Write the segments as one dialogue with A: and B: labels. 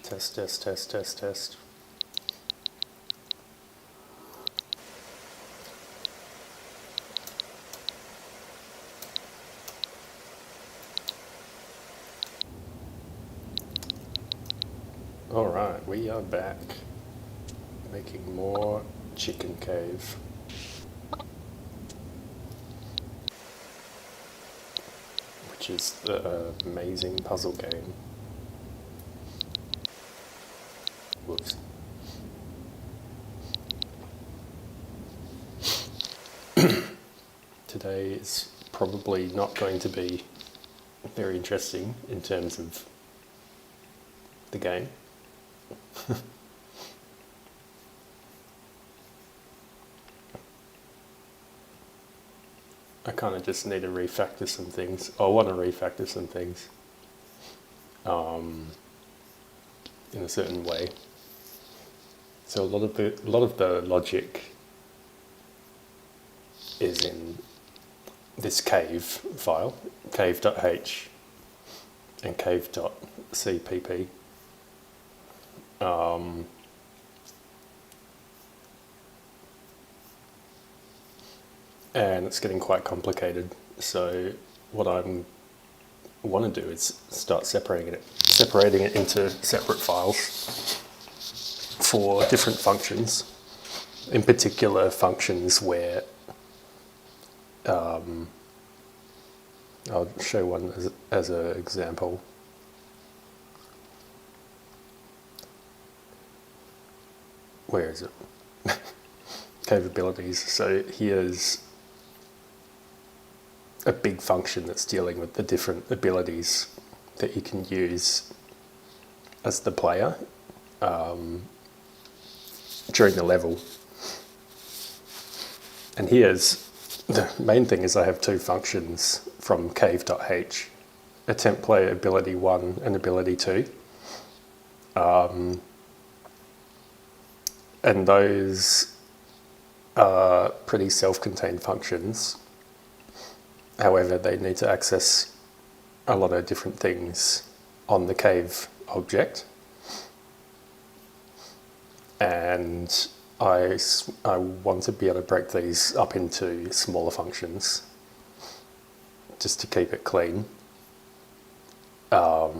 A: Test, test, test, test, test. Alright, we are back, making more Chicken Cave. Which is the amazing puzzle game. Whoops. Today is probably not going to be very interesting in terms of the game. I kind of just need to refactor some things. I want to refactor some things in a certain way. So a lot of the logic is in this cave file, cave.h and cave.cpp. And it's getting quite complicated. So what I want to do is start separating it into separate files for different functions. In particular, functions where I'll show one as an example. Where is it? Capabilities. So here's a big function that's dealing with the different abilities that you can use as the player during the level. And here's the main thing is I have two functions from cave.h, attempt player ability 1 and ability 2. And those are pretty self-contained functions. However, they need to access a lot of different things on the cave object. And I want to be able to break these up into smaller functions just to keep it clean. But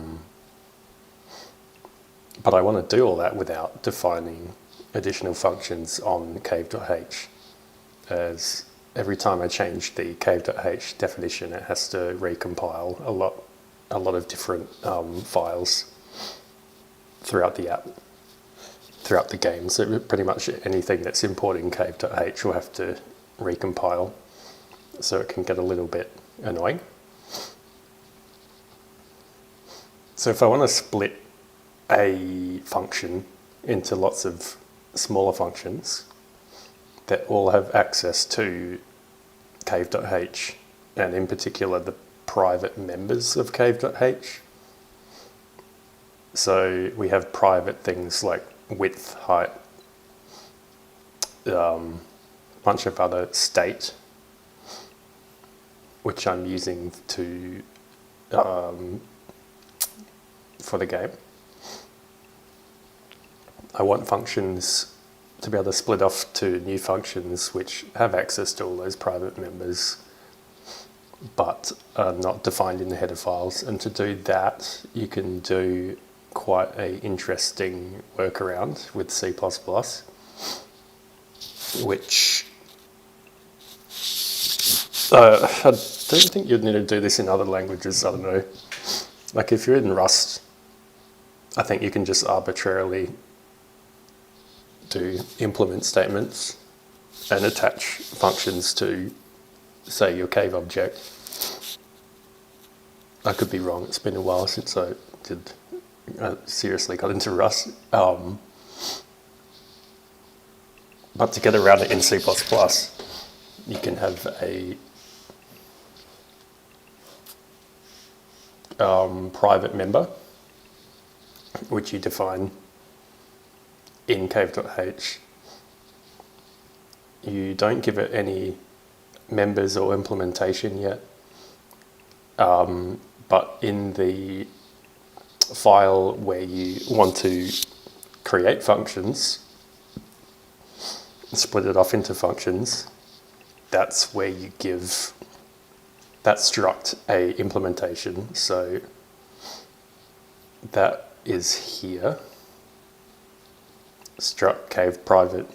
A: I want to do all that without defining additional functions on cave.h, as every time I change the cave.h definition, it has to recompile a lot of different files throughout the app, throughout the game. So pretty much anything that's importing cave.h will have to recompile, so it can get a little bit annoying. So if I want to split a function into lots of smaller functions that all have access to cave.h, and in particular the private members of cave.h. So we have private things like width, height, bunch of other state, which I'm using to for the game. I want functions to be able to split off to new functions which have access to all those private members but are not defined in the header files. And to do that, you can do quite an interesting workaround with C++, which I don't think you'd need to do this in other languages. I don't know. Like if you're in Rust, I think you can just arbitrarily do implement statements and attach functions to, say, your cave object. I could be wrong. It's been a while since I seriously got into Rust. But to get around it in C++, you can have a private member, which you define in cave.h. You don't give it any members or implementation yet, but in the file where you want to create functions, split it off into functions, that's where you give that struct a implementation. So that is here, struct cave private,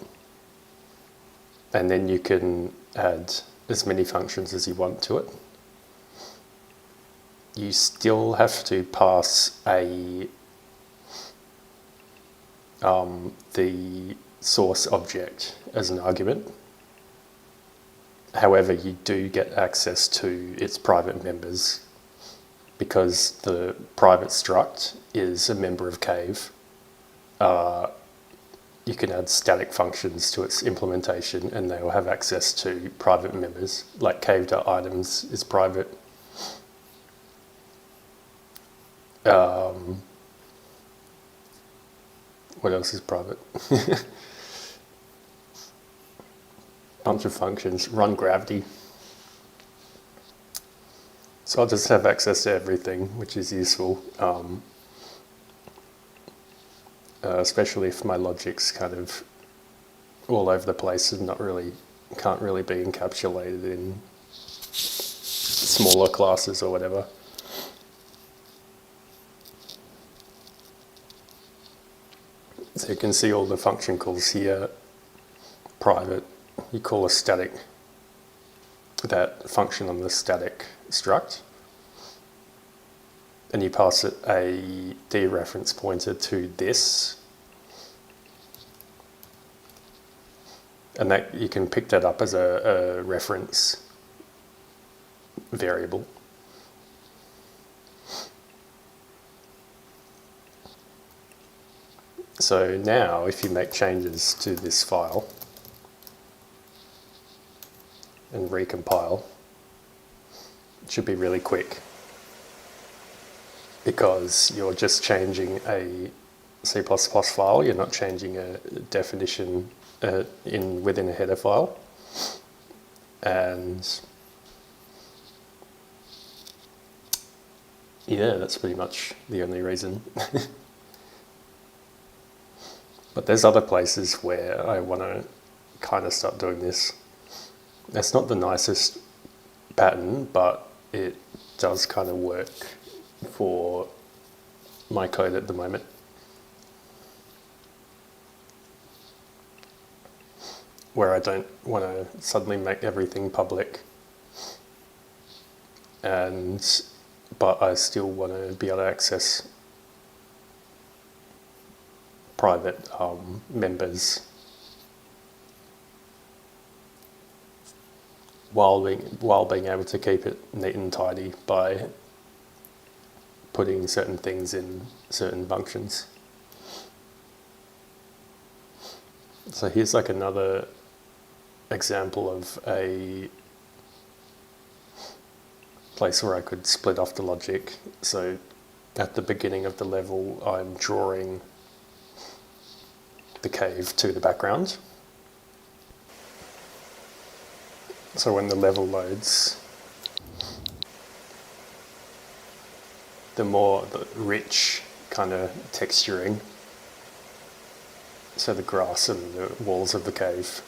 A: and then you can add as many functions as you want to it. You still have to pass the source object as an argument. However, you do get access to its private members because the private struct is a member of Cave. You can add static functions to its implementation and they will have access to private members, like cave.items is private. What else is private? Bunch of functions, run gravity. So I'll just have access to everything, which is useful, especially if my logic's kind of all over the place and can't really be encapsulated in smaller classes or whatever. So you can see all the function calls here. Private, you call a static, that function on the static struct, and you pass it a dereference pointer to this, and that you can pick that up as a reference variable. So now if you make changes to this file and recompile, it should be really quick because you're just changing a C++ file, you're not changing a definition within a header file. And yeah, that's pretty much the only reason. But there's other places where I want to kind of start doing this. It's not the nicest pattern, but it does kind of work for my code at the moment. Where I don't want to suddenly make everything public, but I still want to be able to access private members while being able to keep it neat and tidy by putting certain things in certain functions. So here's like another example of a place where I could split off the logic. So at the beginning of the level, I'm drawing the cave to the background. So when the level loads, the rich kind of texturing, so the grass and the walls of the cave,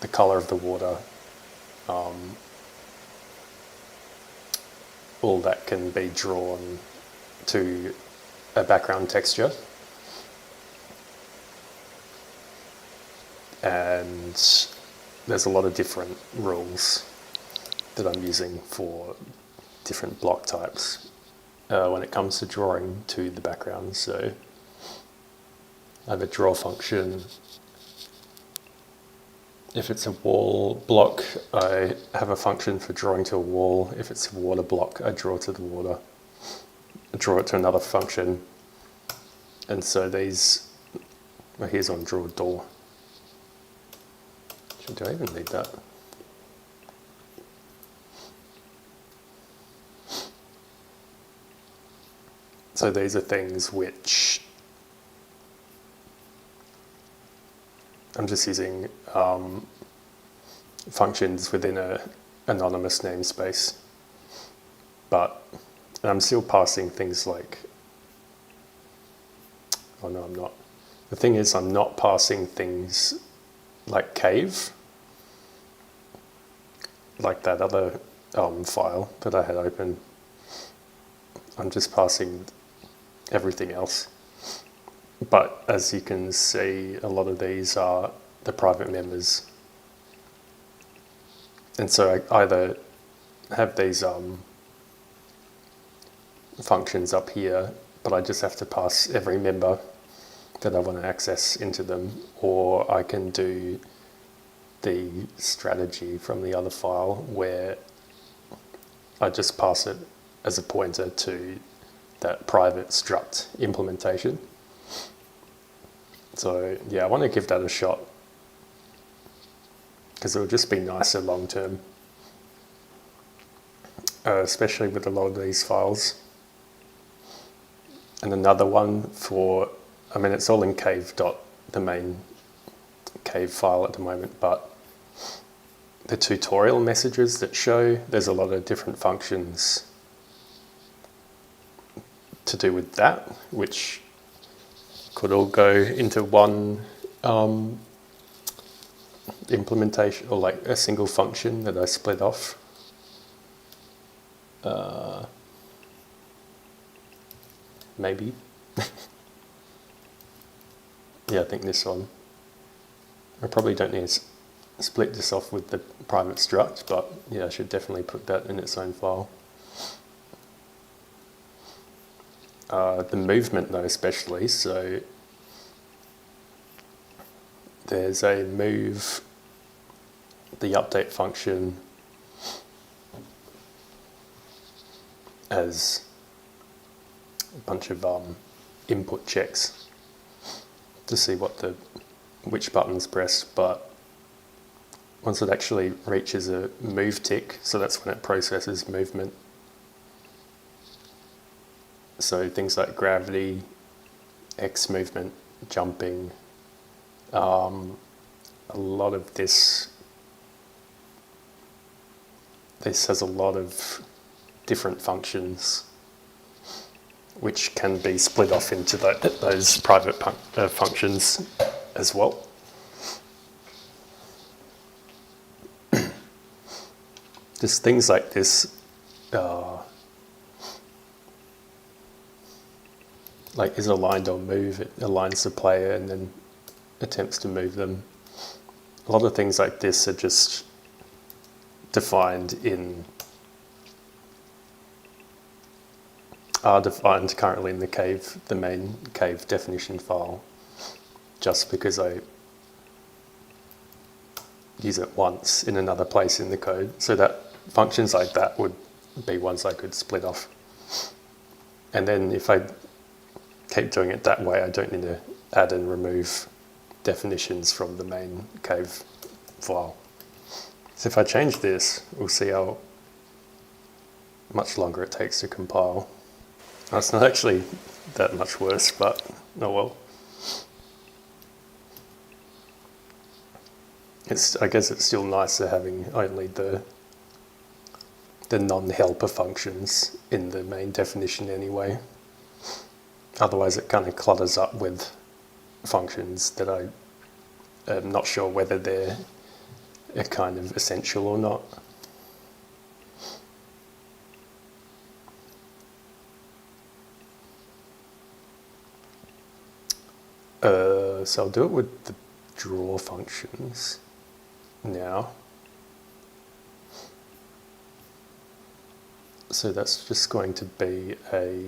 A: the colour of the water, all that can be drawn to a background texture. And there's a lot of different rules that I'm using for different block types when it comes to drawing to the background. So I have a draw function. If it's a wall block, I have a function for drawing to a wall. If it's a water block, I draw to the water. I draw it to another function. And so here's on draw door. Do I even need that? So these are things which I'm just using functions within a anonymous namespace, but I'm still passing things like, oh no, I'm not. The thing is, I'm not passing things like cave, like that other file that I had open. I'm just passing everything else. But as you can see, a lot of these are the private members. And so I either have these functions up here, but I just have to pass every member that I want to access into them, or I can do the strategy from the other file where I just pass it as a pointer to that private struct implementation. So yeah, I want to give that a shot because it would just be nicer long term, especially with a lot of these files. And another one for, I mean, it's all in cave dot, the main cave file at the moment, but the tutorial messages that show there's a lot of different functions to do with that, which could all go into one implementation, or like a single function that I split off. Maybe. Yeah, I think this one. I probably don't need to split this off with the private struct, but yeah, I should definitely put that in its own file. The movement though especially, so there's a move, the update function as a bunch of input checks to see which button's pressed, but once it actually reaches a move tick, so that's when it processes movement. So things like gravity, X movement, jumping, a lot of this has a lot of different functions which can be split off into those private functions as well. Just things like this, like is aligned on move, it aligns the player and then attempts to move them. A lot of things like this are just defined currently in the main cave definition file, just because I use it once in another place in the code. So that functions like that would be ones I could split off. And then if I keep doing it that way, I don't need to add and remove definitions from the main cave file. So if I change this, we'll see how much longer it takes to compile. Oh, it's not actually that much worse, but oh well. I guess it's still nicer having only the non-helper functions in the main definition anyway. Otherwise it kind of clutters up with functions that I am not sure whether they're kind of essential or not. So I'll do it with the draw functions now. So that's just going to be a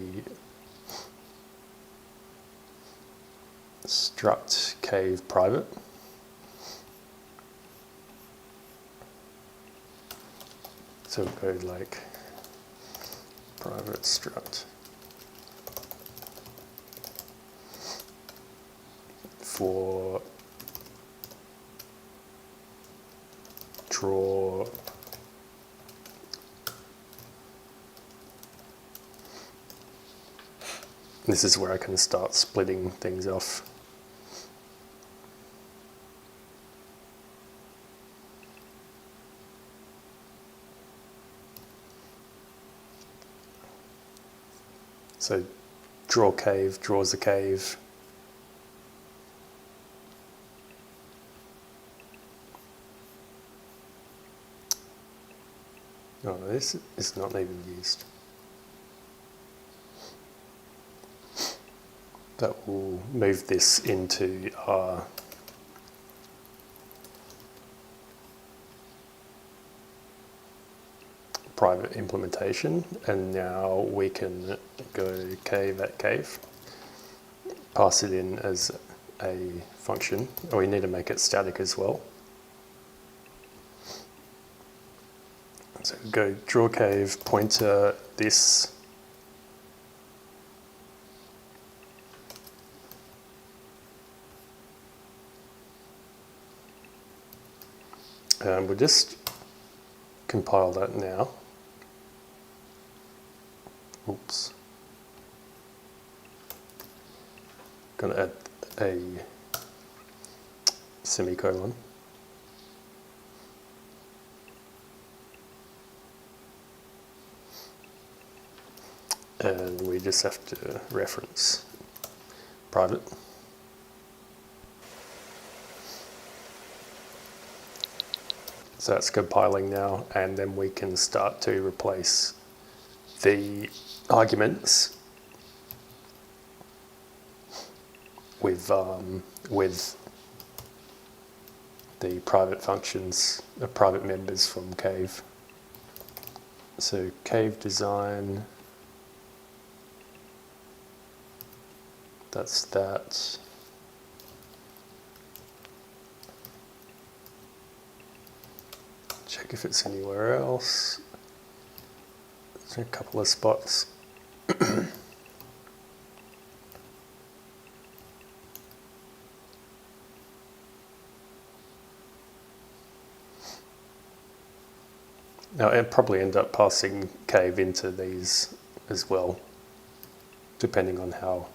A: struct cave private. So we'll go like private struct for draw This is where I can start splitting things off. So draw cave, draws a cave. Oh, this is not even used. That will move this into our private implementation, and now we can go cave at cave, pass it in as a function. Oh, we need to make it static as well. So go draw cave, pointer this. We'll just compile that now. Oops. Gonna add a semicolon. And we just have to reference private. So that's compiling now, and then we can start to replace the arguments with the private functions, private members from Cave. So Cave design, that's that. Check if it's anywhere else. There's a couple of spots. Now, I'd probably end up passing Cave into these as well, depending on how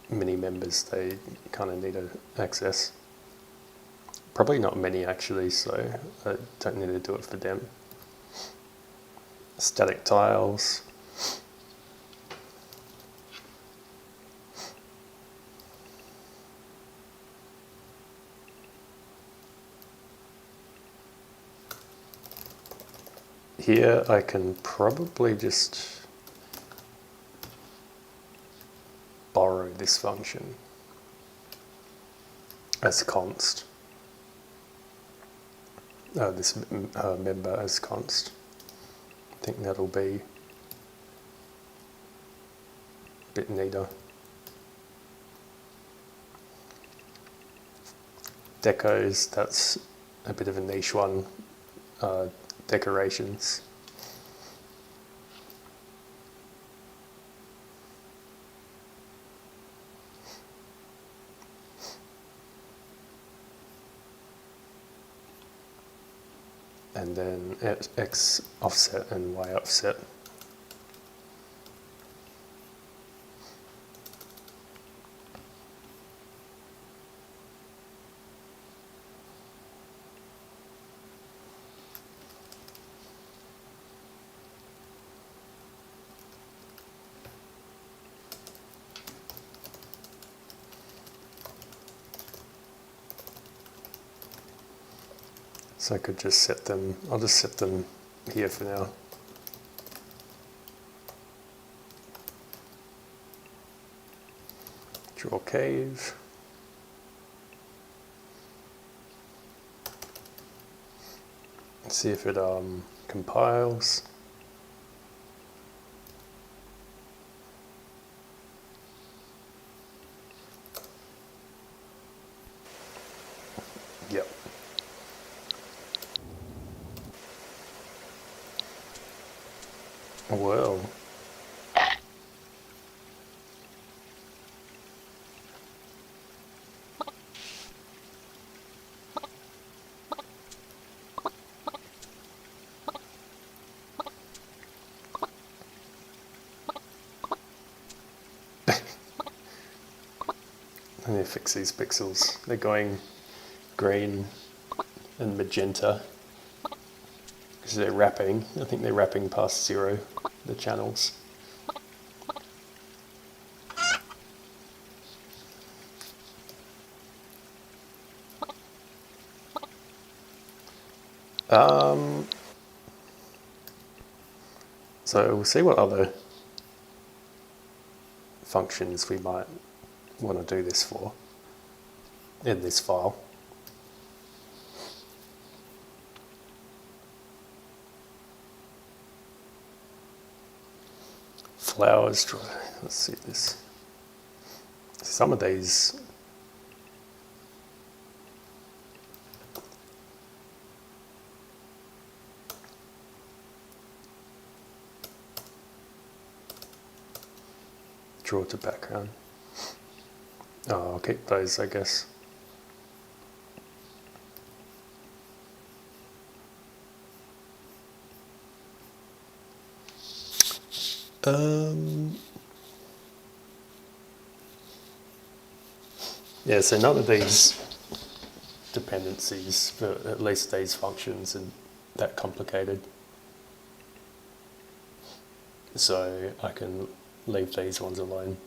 A: many members they kind of need to access. Probably not many actually, so I don't need to do it for them. Static tiles. Here I can probably just borrow this function as const. This member as const. I think that'll be a bit neater. Decos, that's a bit of a niche one. Decorations. And then X offset and Y offset. So I could just set them, I'll just set them here for now. Draw cave. Let's see if it compiles. Yep. Well. Let me fix these pixels. They're going green and magenta because they're wrapping. I think they're wrapping past 0, the channels. So we'll see what other functions we might want to do this for in this file. Flowers, let's see this. Some of these draw to background. Oh, I'll keep those, I guess. Yeah, so none of these dependencies for at least these functions are that complicated. So I can leave these ones alone.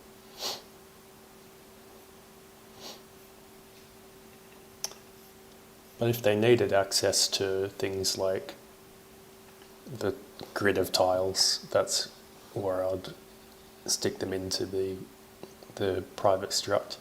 A: But if they needed access to things like the grid of tiles, that's where I'd stick them into the private struct.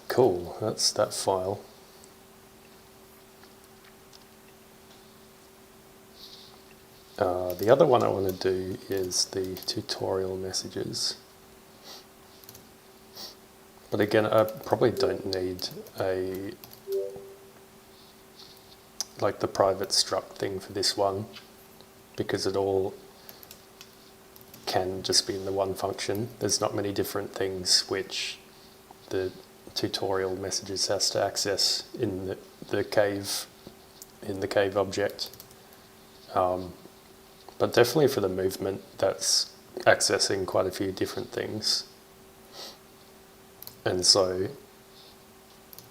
A: Cool, that's that file. The other one I want to do is the tutorial messages. But again, I probably don't need like the private struct thing for this one, because it all can just be in the one function. There's not many different things which the tutorial messages has to access in the cave object. But definitely for the movement, that's accessing quite a few different things. And so,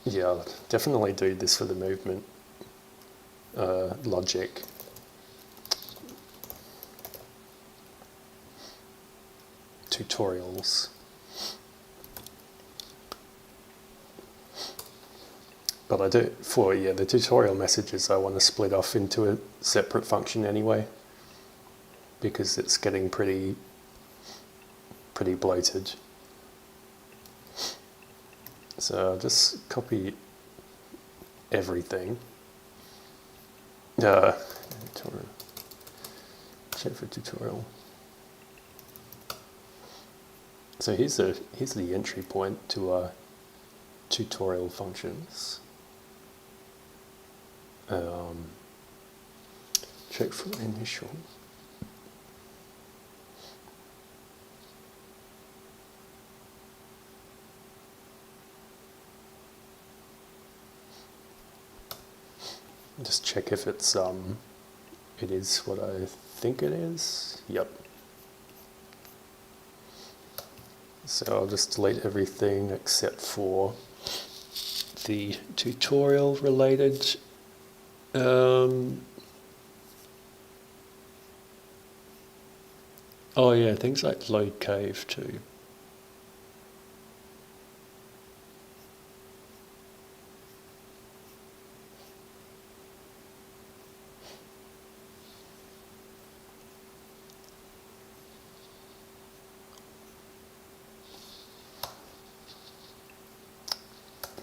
A: yeah, I'll definitely do this for the movement logic. Tutorials. But I do, for the tutorial messages, I want to split off into a separate function anyway, because it's getting pretty bloated. So I'll just copy everything. Check for tutorial. So here's the entry point to our tutorial functions. Check for initial. Just check if it's it is what I think it is. Yep. So I'll just delete everything except for the tutorial related oh yeah, things like load cave too.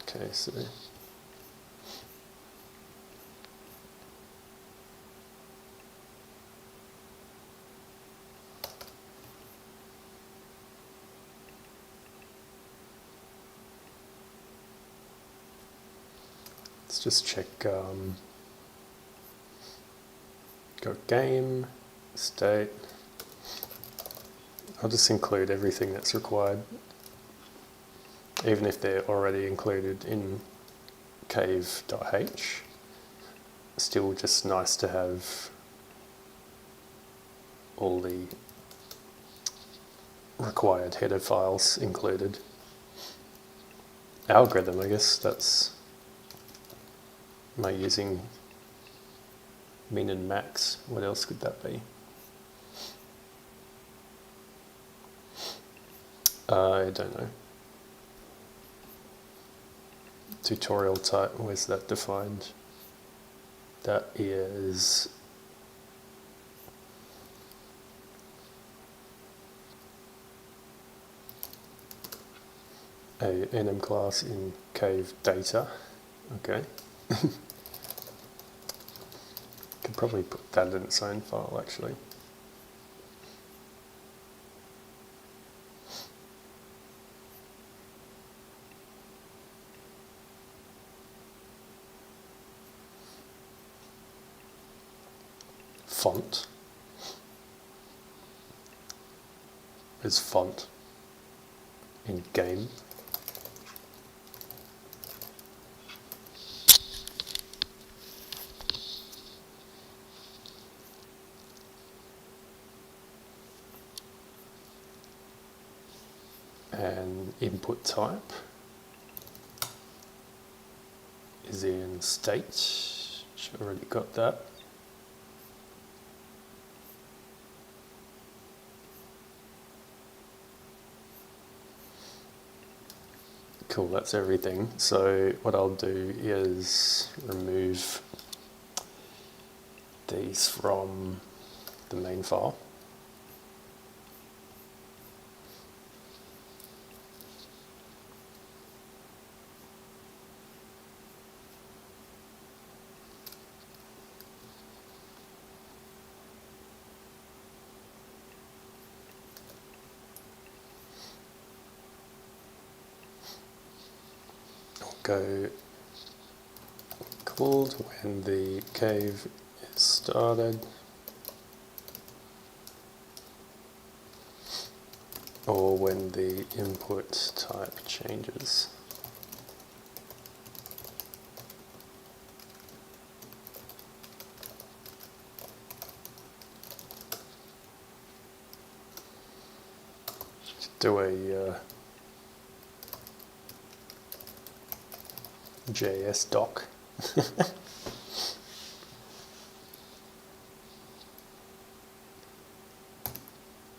A: Okay, so let's just check, go game, state. I'll just include everything that's required, even if they're already included in cave.h. Still just nice to have all the required header files included. Algorithm, I guess that's, am I using min and max? What else could that be? I don't know. Tutorial type, where's that defined? That is a enum class in cave data. Okay. Could probably put that in its own file actually. Font is font in game. And input type is in state, which I already got that. Cool, that's everything. So what I'll do is remove these from the main file. Go called when the cave is started, or when the input type changes. Do a JS doc.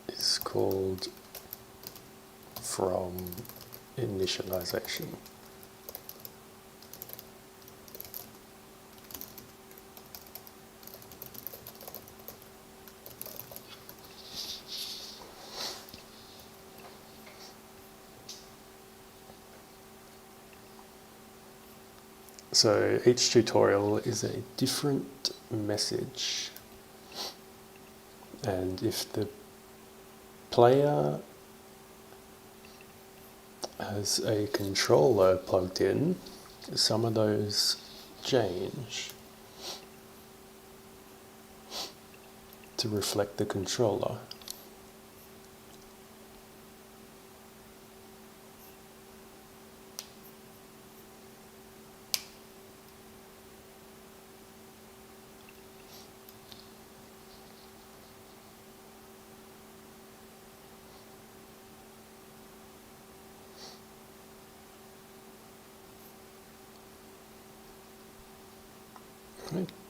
A: Is called from initialization. So each tutorial is a different message, and if the player has a controller plugged in, some of those change to reflect the controller.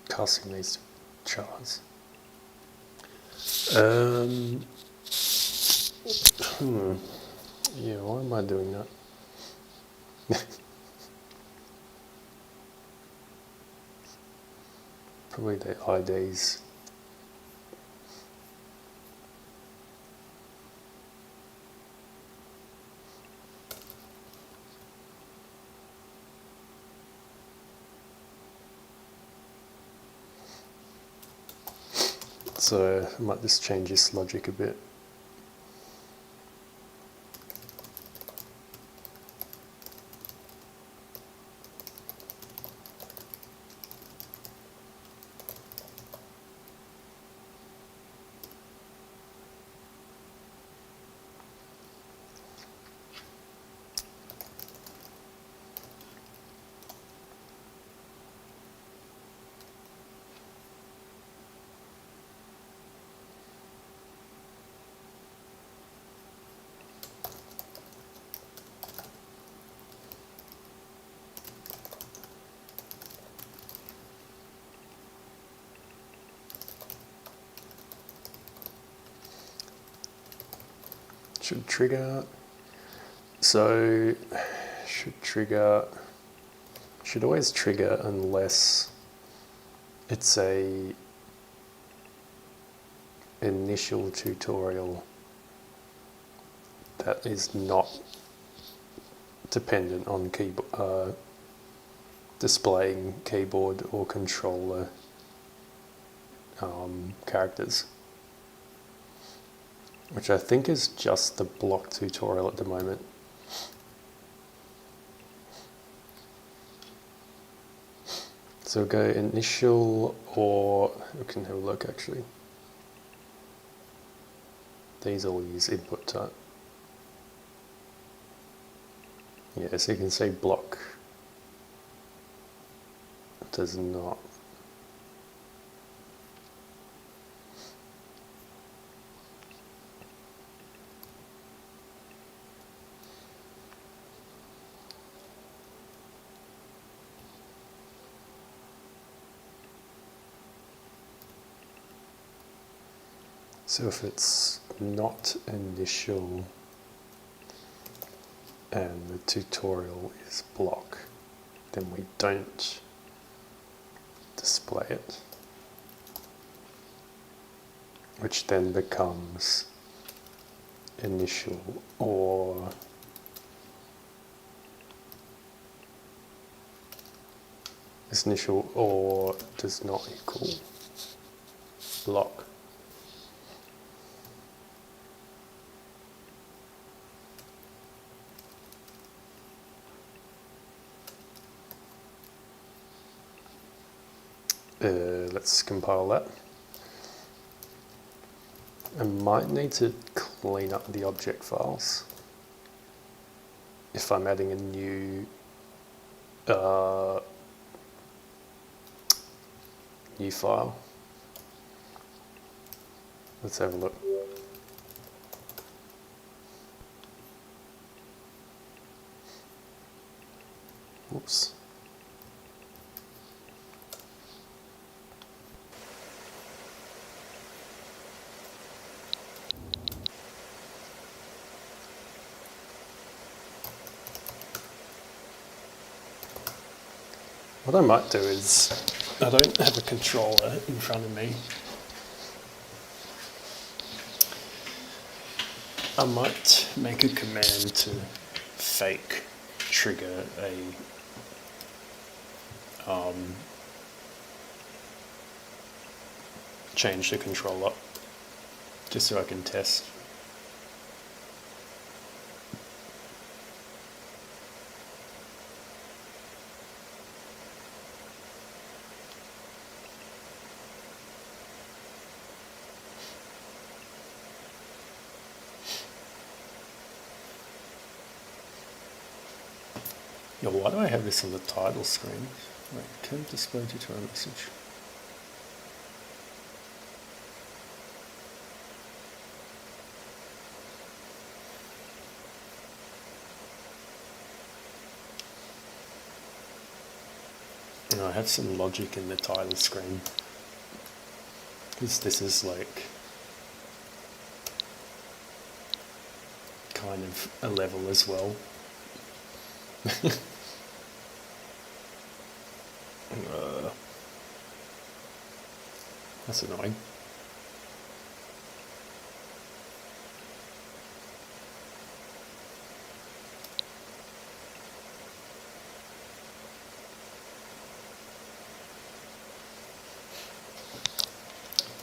A: Casting these charts. Yeah, why am I doing that? Probably the IDs. So I might just change this logic a bit. should trigger. So should always trigger unless it's a initial tutorial that is not dependent on displaying keyboard or controller characters, which I think is just the block tutorial at the moment. So go initial, or we can have a look actually. These all use input type. Yeah, so you can see block does not. So if it's not initial and the tutorial is block, then we don't display it, which then becomes initial or does not equal block. Let's compile that. I might need to clean up the object files if I'm adding a new file. Let's have a look. Whoops. What I might do is, I don't have a controller in front of me. I might make a command to fake trigger a change the controller, just so I can test. Yo, why do I have this on the title screen? Wait, can display tutorial message. No, I have some logic in the title screen, because this is like kind of a level as well. That's annoying.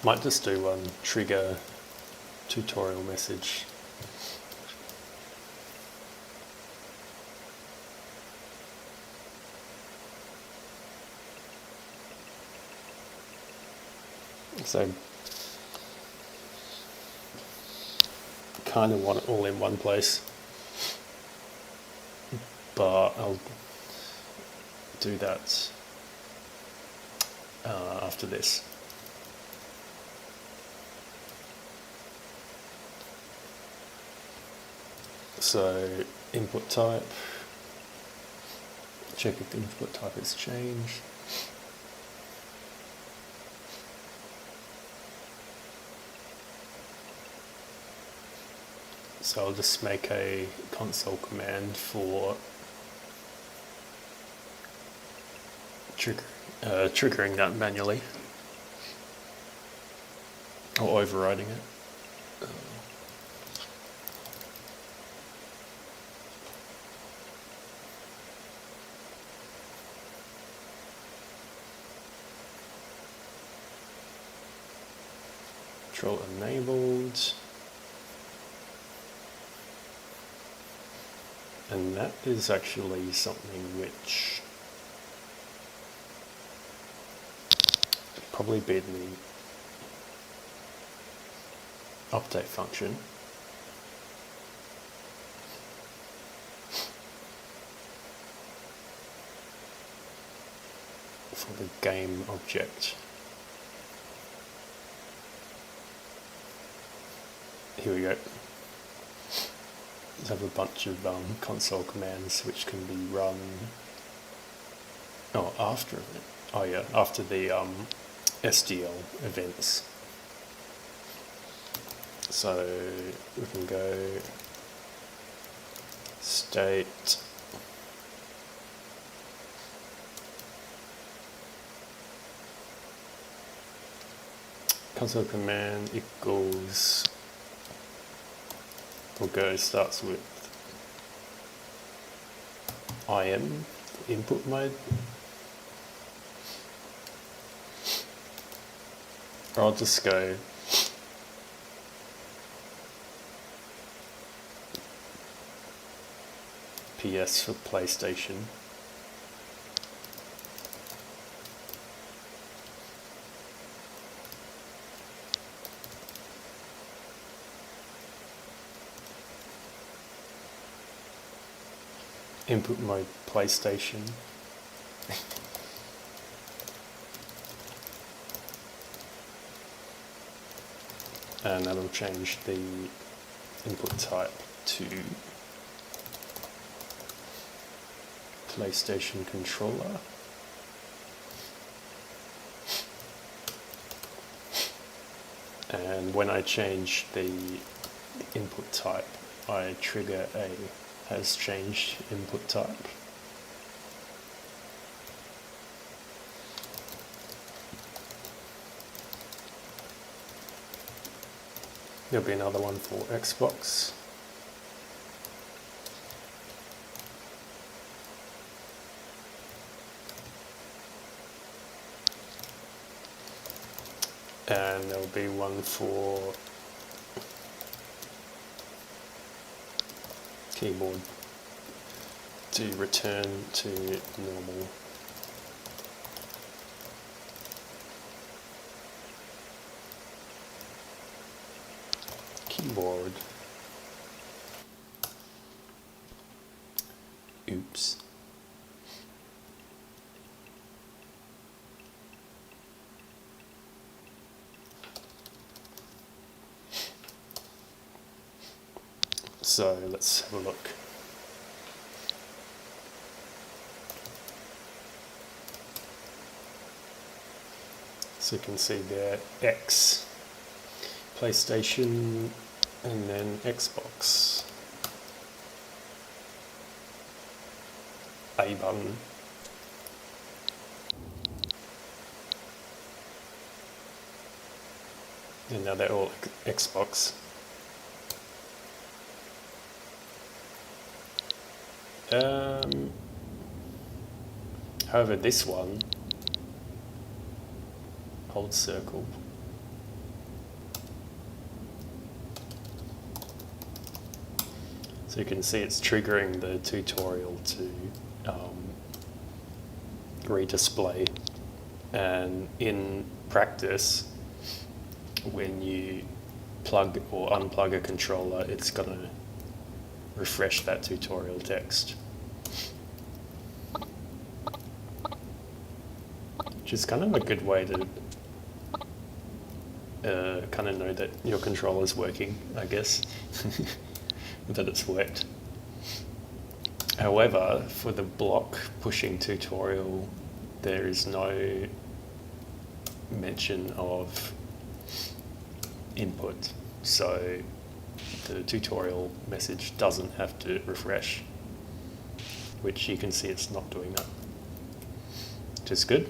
A: Might just do trigger tutorial message. So kind of want it all in one place, but I'll do that after this. So input type, check if the input type has changed. So I'll just make a console command for triggering that manually or overriding it. Control enabled. And that is actually something which probably be in the update function. For the game object. Here we go. Let's have a bunch of console commands which can be run after it. Oh yeah, after the SDL events. So we can go state console command equals, we'll go starts with IM input mode. Or I'll just go PS for PlayStation. Input mode PlayStation. And that'll change the input type to PlayStation controller. And when I change the input type, I trigger a has changed input type. There'll be another one for Xbox. And there'll be one for keyboard to return to normal. Keyboard. Oops. So let's have a look. So you can see there X, PlayStation, and then Xbox. A button. And now they're all Xbox. However, this one holds circle. So you can see it's triggering the tutorial to redisplay. And in practice, when you plug or unplug a controller, it's going to refresh that tutorial text. Which is kind of a good way to kind of know that your controller's working, I guess, that it's worked. However, for the block pushing tutorial, there is no mention of input. So the tutorial message doesn't have to refresh, which you can see it's not doing that, which is good.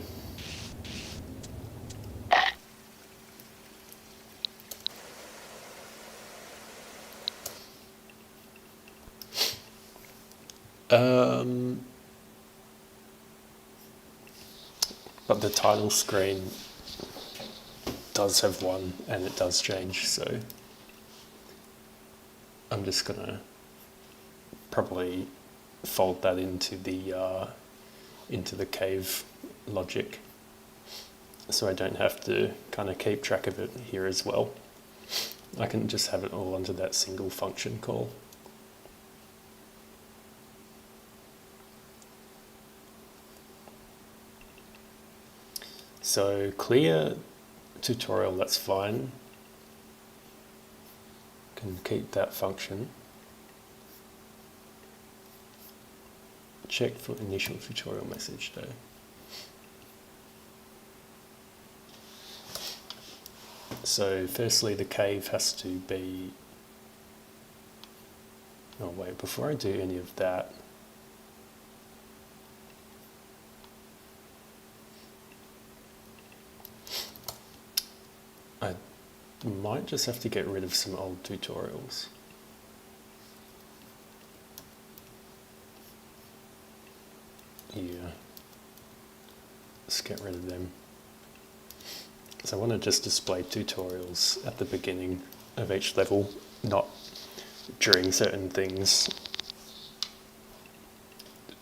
A: But the title screen does have one, and it does change, so I'm just gonna probably fold that into the cave logic, so I don't have to kind of keep track of it here as well. I can just have it all under that single function call. So clear tutorial, that's fine. Can keep that function. Check for initial tutorial message though. So firstly, the cave has to be, oh wait, before I do any of that, I might just have to get rid of some old tutorials. Yeah, let's get rid of them. So I want to just display tutorials at the beginning of each level, not during certain things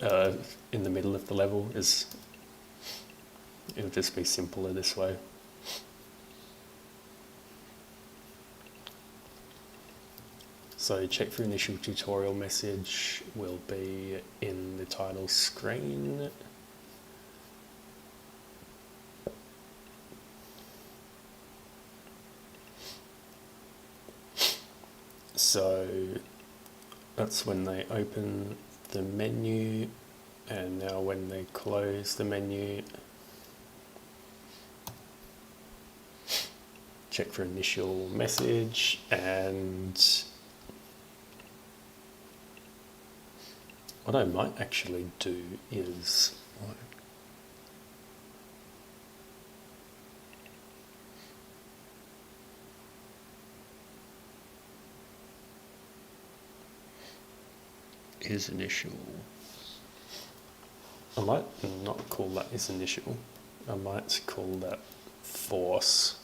A: in the middle of the level. It'll just be simpler this way. So check for initial tutorial message will be in the title screen. So that's when they open the menu, and now when they close the menu, check for initial message. And what I might actually do is is initial. I might not call that is initial. I might call that force.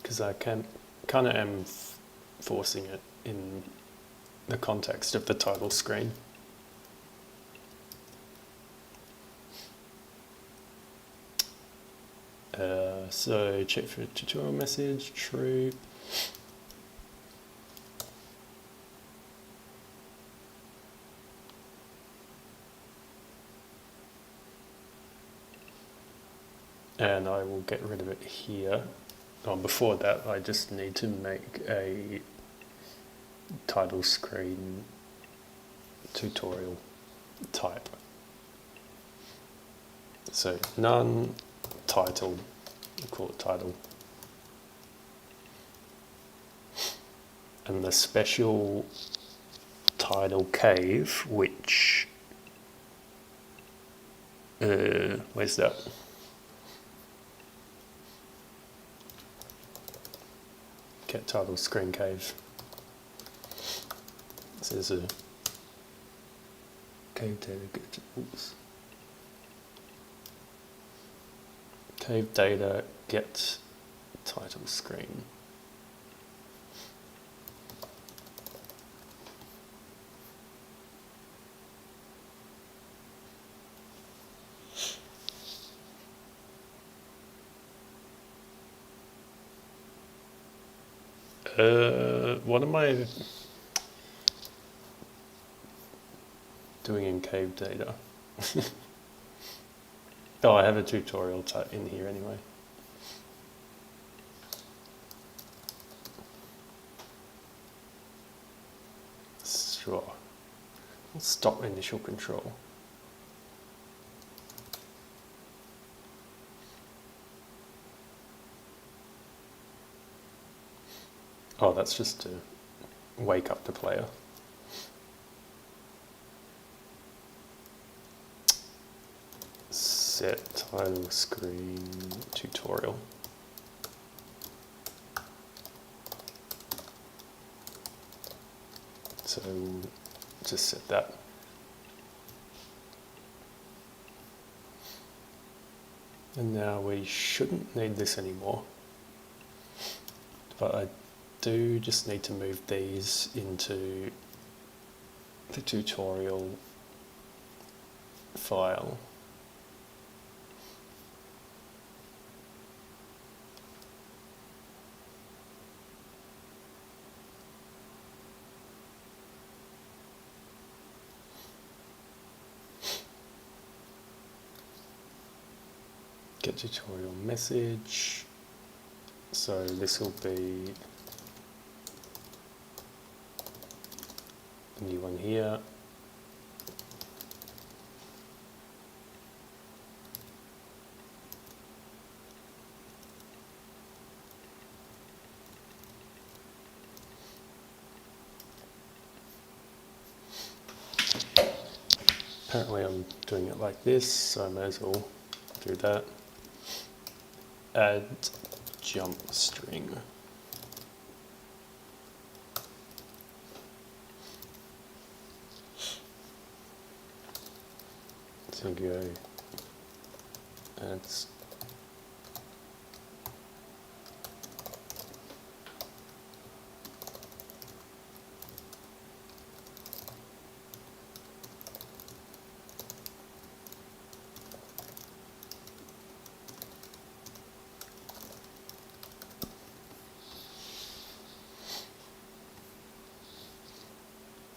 A: Because I kind of am forcing it in the context of the title screen. So check for tutorial message, true. And I will get rid of it here. Oh, before that, I just need to make a title screen tutorial type. So none title, we'll call it title. And the special title cave, which, where's that? Get title screen cave. So there's a cave data get, oops. Cave data get title screen. What am I doing in cave data? Oh, I have a tutorial in here anyway. Sure. Stop initial control. Oh, that's just to wake up the player. Set title screen tutorial. So just set that. And now we shouldn't need this anymore. But I do just need to move these into the tutorial file. Get tutorial message. So this will be a new one here. Apparently I'm doing it like this, so I may as well do that. Add jump string. So go add.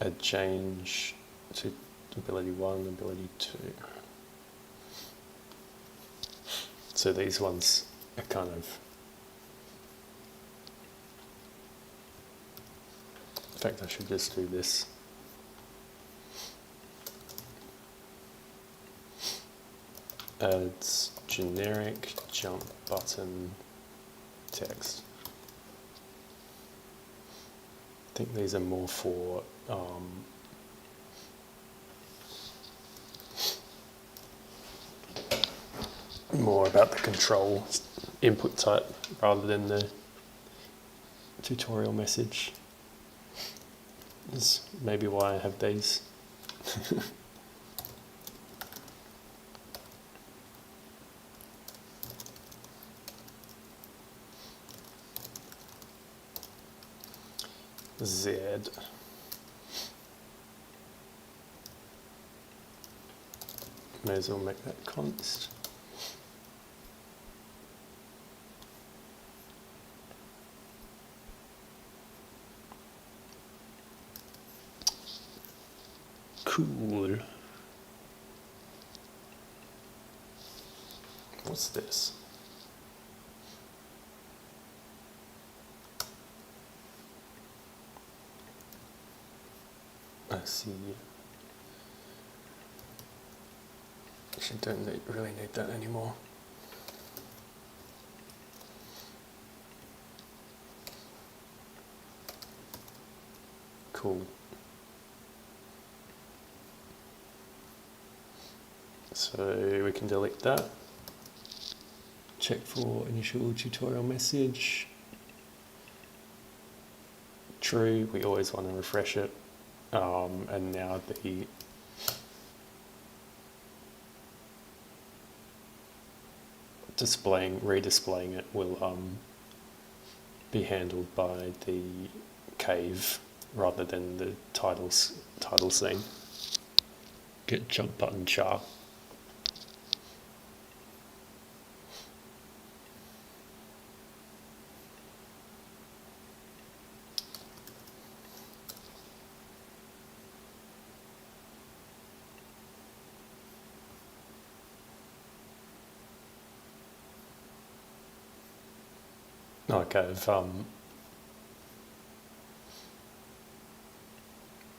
A: Add change to ability 1, ability 2. So these ones are kind of, in fact I should just do this. Adds generic jump button text. I think these are more for more about the control input type rather than the tutorial message. Is maybe why I have these. Z. May as well make that const. Cool. What's this? I see. Actually, don't really need that anymore. Cool. So we can delete that. Check for initial tutorial message. True, we always want to refresh it. And now the redisplaying it will be handled by the cave rather than the title scene. Get jump button char. like I've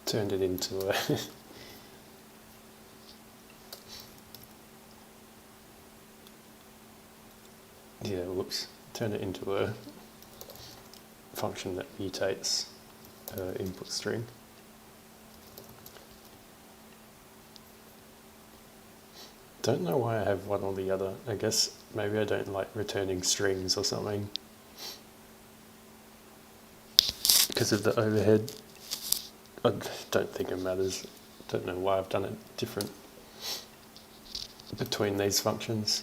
A: turned it into a yeah, whoops, turn it into a function that mutates input string. Don't know why I have one or the other. I guess maybe I don't like returning strings or something because of the overhead. I don't think it matters. Don't know why I've done it different between these functions.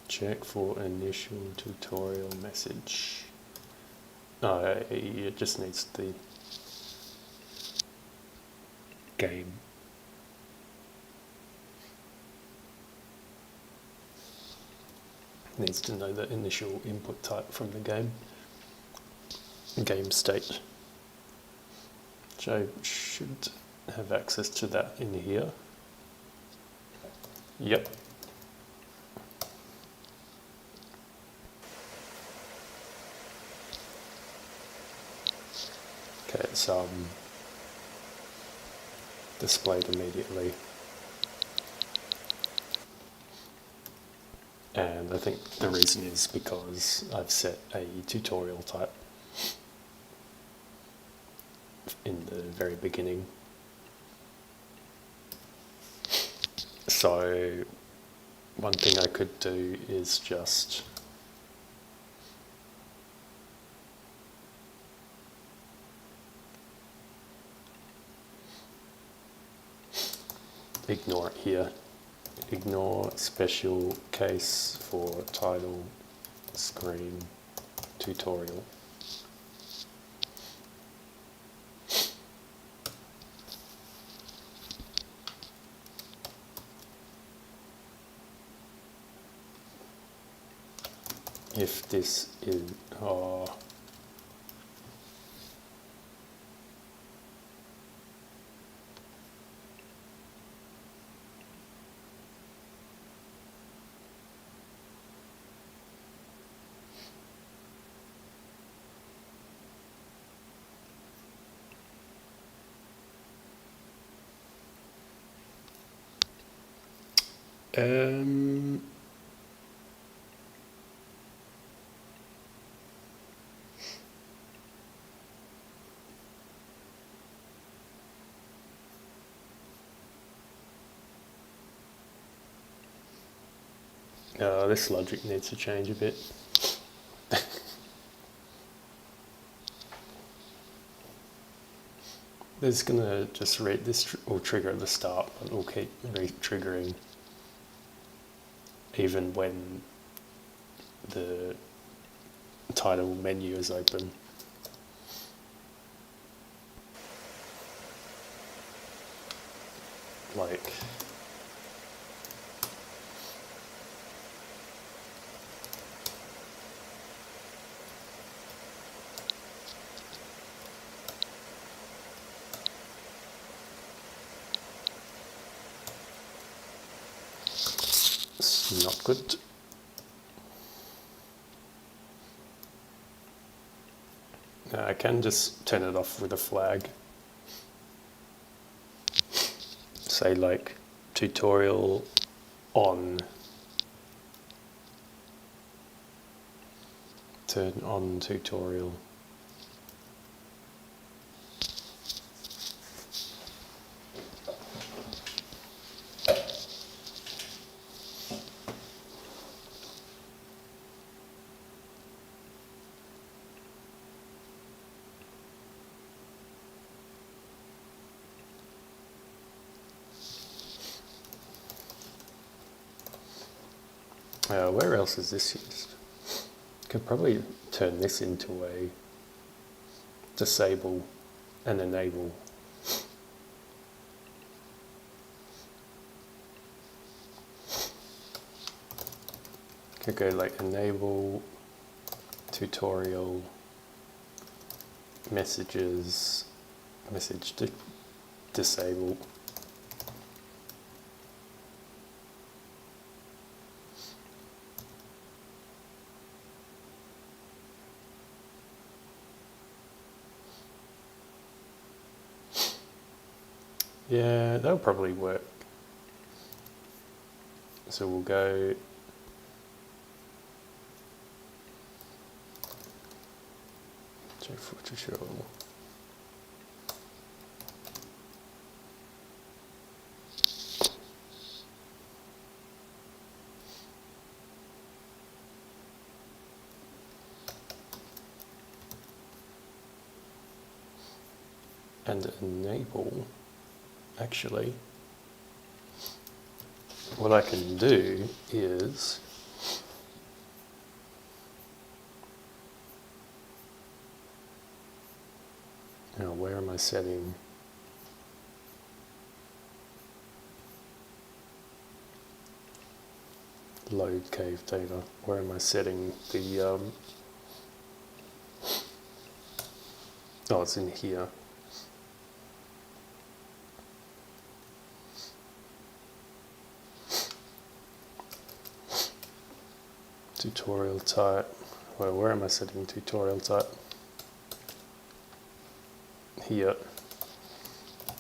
A: Check for initial tutorial message. No, it just needs the game. It needs to know the initial input type from the game state. Which I should have access to that in here. Yep. Okay, it's displayed immediately. And I think the reason is because I've set a tutorial type in the very beginning. So one thing I could do is just ignore it here. Ignore special case for title screen tutorial. If this is, this logic needs to change a bit. It's gonna just read this will trigger at the start, but it'll keep re-triggering even when the title menu is open. Like it's not good. I can just turn it off with a flag. Say like tutorial on. Turn on tutorial. Where else is this used? Could probably turn this into a disable and enable. Could go like enable tutorial messages, message disable. Yeah, that'll probably work. So we'll go tutorial. And enable, actually, what I can do is now where am I setting load cave data? Where am I setting the oh, it's in here. Tutorial type. Well, where am I setting tutorial type? Here.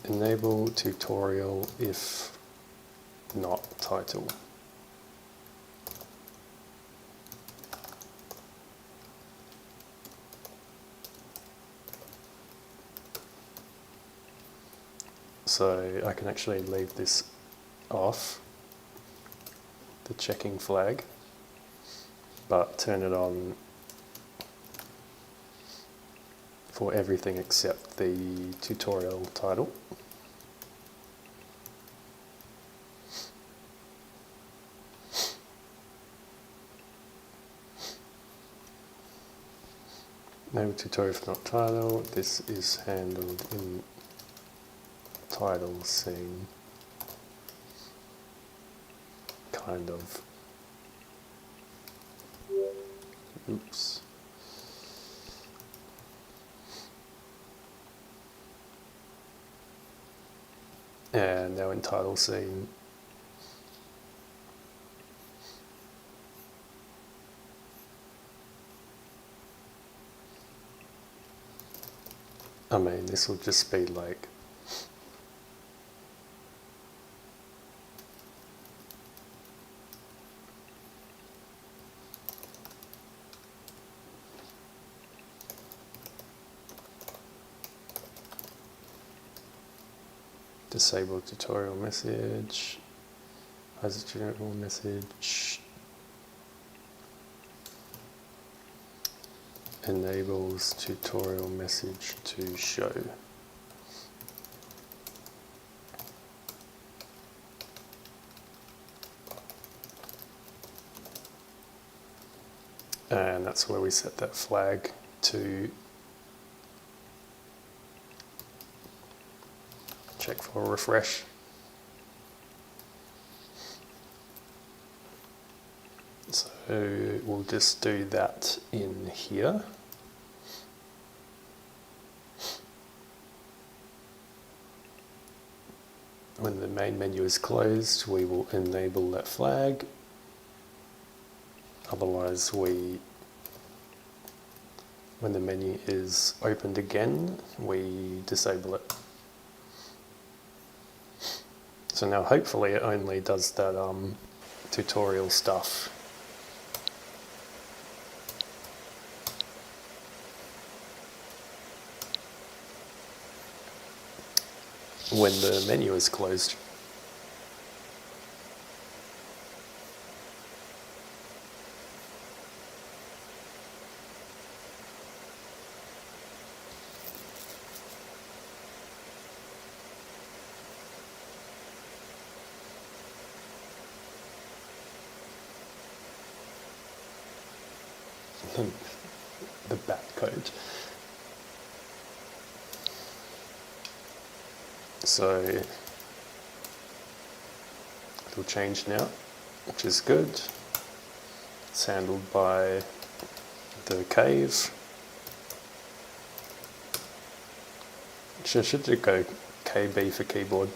A: Enable tutorial if not title. So I can actually leave this off, the checking flag, but turn it on for everything except the tutorial title. No tutorial if not title. This is handled in title scene, kind of. Oops. And now in title scene, I mean, this will just be like disable tutorial message, as a general message, enables tutorial message to show. And that's where we set that flag to check for a refresh. So we'll just do that in here. When the main menu is closed, we will enable that flag. Otherwise, when the menu is opened again, we disable it. So now hopefully it only does that tutorial stuff. When the menu is closed. The bat code. So it'll change now, which is good. It's handled by the cave. Should it go KB for keyboard?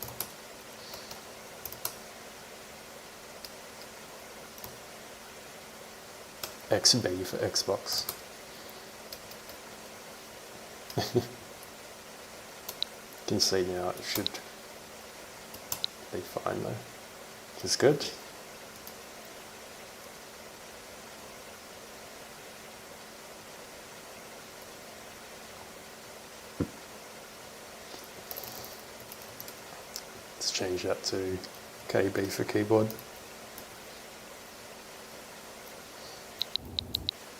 A: XB for Xbox. You can see now it should perfectly fine though, which is good. Let's change that to KB for keyboard.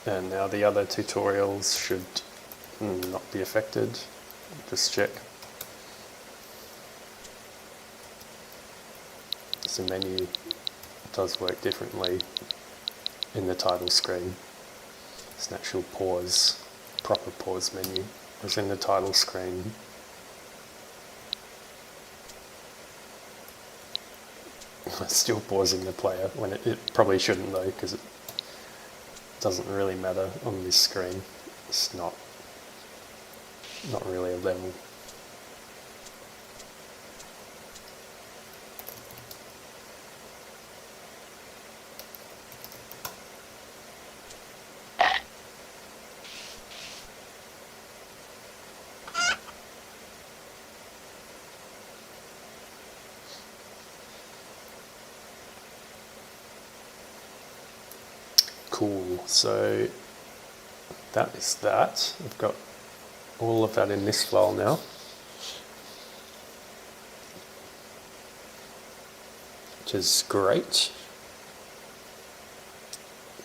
A: And now the other tutorials should not be affected. Just check. So the menu does work differently in the title screen. It's an actual pause, proper pause menu. Whereas in the title screen, it's still pausing the player when it probably shouldn't though, because it doesn't really matter on this screen. It's not really a level. Cool, so that is that. I've got all of that in this file now. Which is great.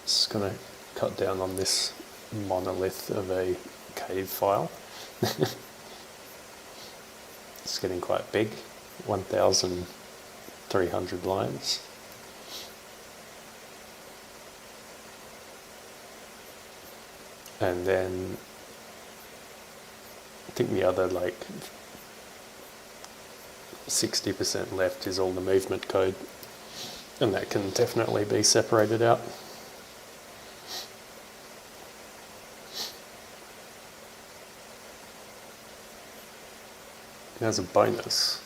A: Just going to cut down on this monolith of a cave file. It's getting quite big, 1,300 lines. And then I think the other like 60% left is all the movement code, and that can definitely be separated out. As a bonus,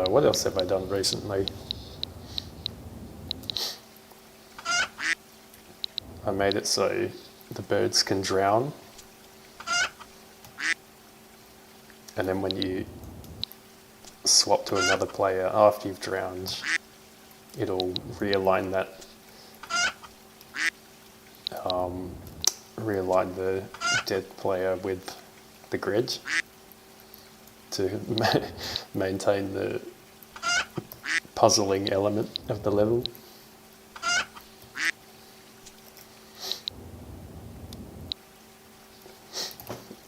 A: what else have I done recently? I made it so the birds can drown, and then when you swap to another player after you've drowned, it'll realign that, realign the dead player with the grid to maintain the puzzling element of the level.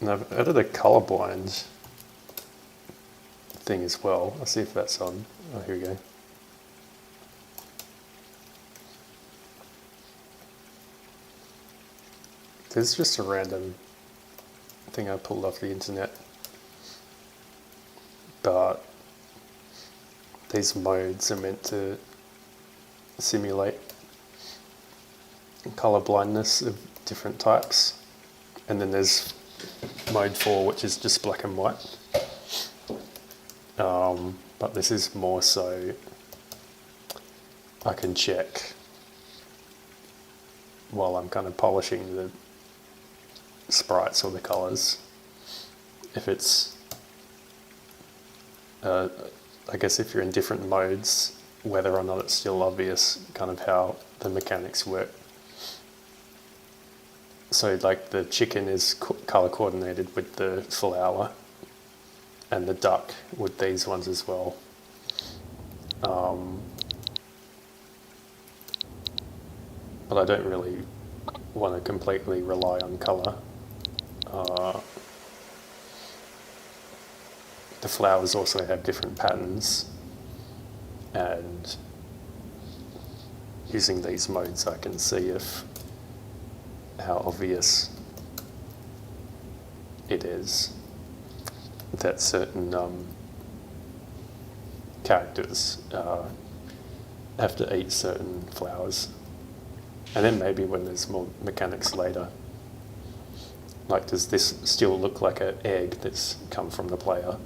A: And I've added a colorblind thing as well. I'll see if that's on. Oh, here we go. This is just a random thing I pulled off the internet. But these modes are meant to simulate color blindness of different types. And then there's mode 4, which is just black and white. But this is more so I can check while I'm kind of polishing the sprites or the colors if it's I guess if you're in different modes, whether or not it's still obvious kind of how the mechanics work. So like the chicken is color coordinated with the flower, and the duck with these ones as well. But I don't really want to completely rely on color. The flowers also have different patterns, and using these modes I can see how obvious it is that certain characters have to eat certain flowers. And then maybe when there's more mechanics later, like does this still look like an egg that's come from the player?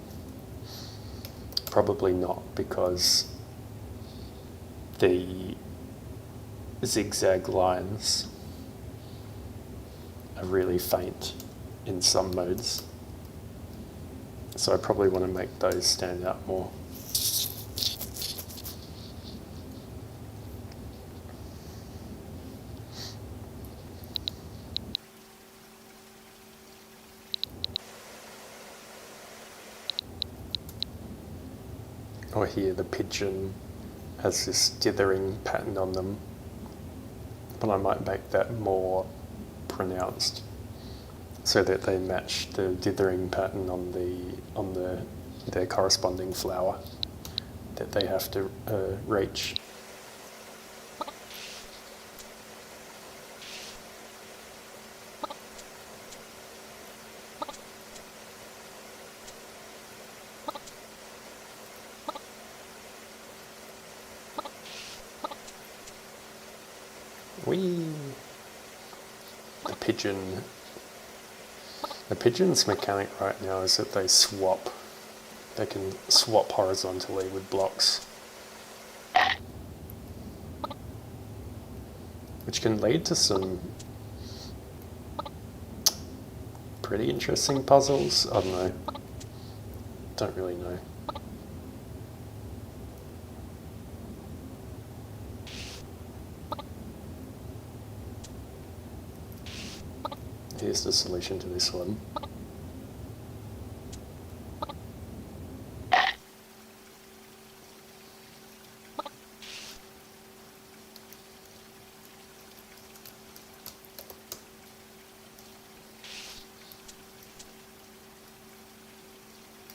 A: Probably not, because the zigzag lines are really faint in some modes. So I probably want to make those stand out more. Or here the pigeon has this dithering pattern on them, but I might make that more pronounced so that they match the dithering pattern on their corresponding flower that they have to reach. Whee! The pigeon's mechanic right now is that they swap. They can swap horizontally with blocks, which can lead to some pretty interesting puzzles. I don't know. Don't really know. Here's the solution to this one.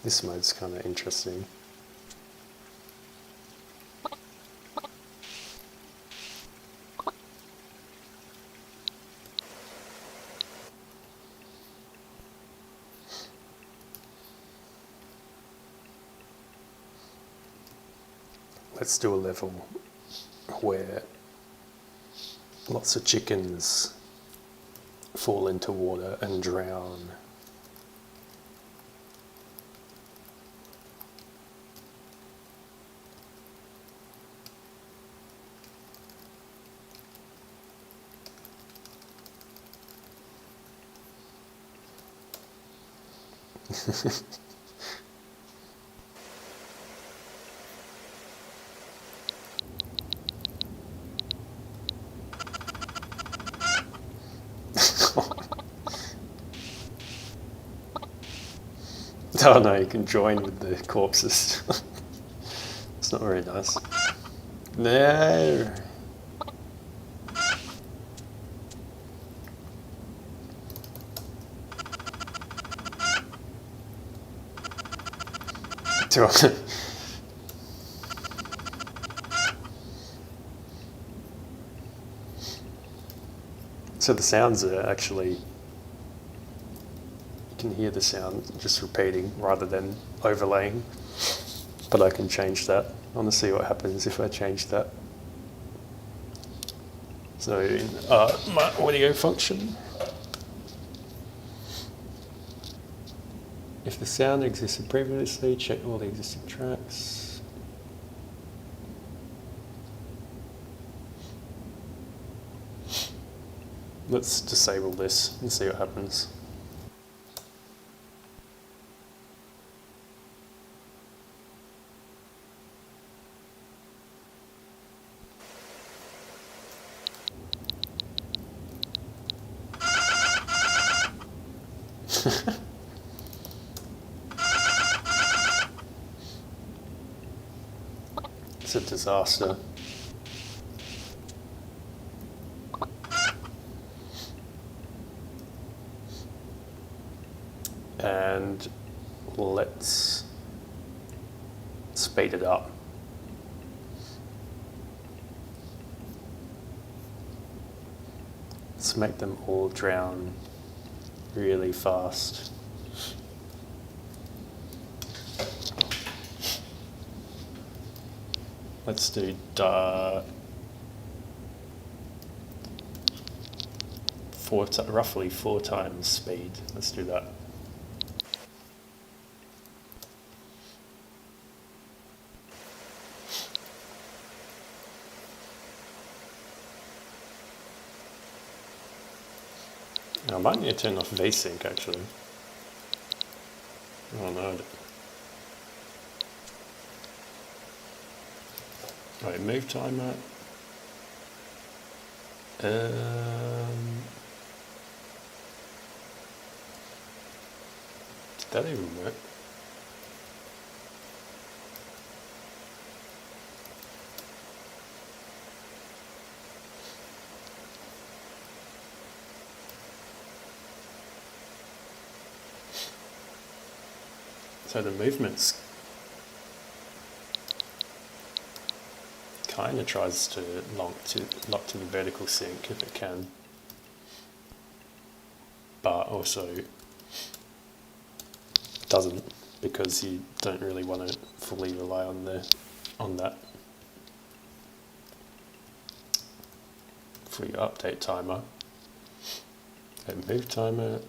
A: This mode's kind of interesting. Let's do a level where lots of chickens fall into water and drown. Oh no, you can join with the corpses. It's not very nice. No. So the sounds are actually, you can hear the sound just repeating rather than overlaying, but I can change that. I want to see what happens if I change that. So in my audio function, if the sound existed previously, check all the existing tracks. Let's disable this and see what happens. It's a disaster. And let's speed it up. Let's make them all drown really fast. Let's do roughly 4 times speed. Let's do that. I might need to turn off VSync actually. Oh no. Right, move timer. Did that even work? So the movement's kind of tries to lock to the vertical sync if it can, but also doesn't, because you don't really want to fully rely on that for your update timer. And move timer.